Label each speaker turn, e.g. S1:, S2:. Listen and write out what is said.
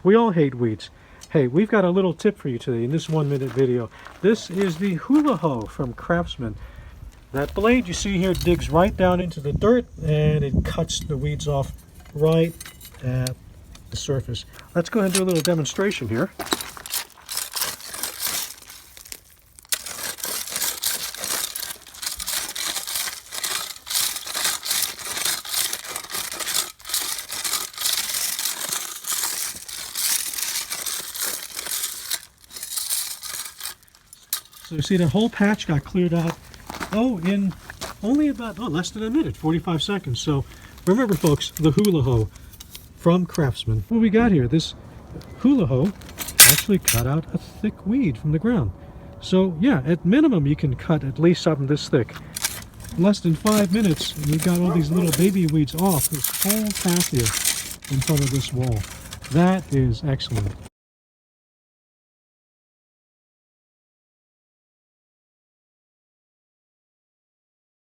S1: weeds. We all hate weeds. Hey, we've got a little tip for you today in this 1-minute video. This is the Hula Hoe from Craftsman. That blade you see here digs right down into the dirt and it cuts the weeds off right at the surface. Let's go ahead and do a little demonstration here. So you see the whole patch got cleared out, in only about less than a minute, 45 seconds. So remember folks, the Hula Hoe from Craftsman. What we got here, this Hula Hoe actually cut out a thick weed from the ground. So yeah, at minimum you can cut at least something this thick. Less than 5 minutes and we got all these little baby weeds off this whole path here in front of this wall. That is excellent.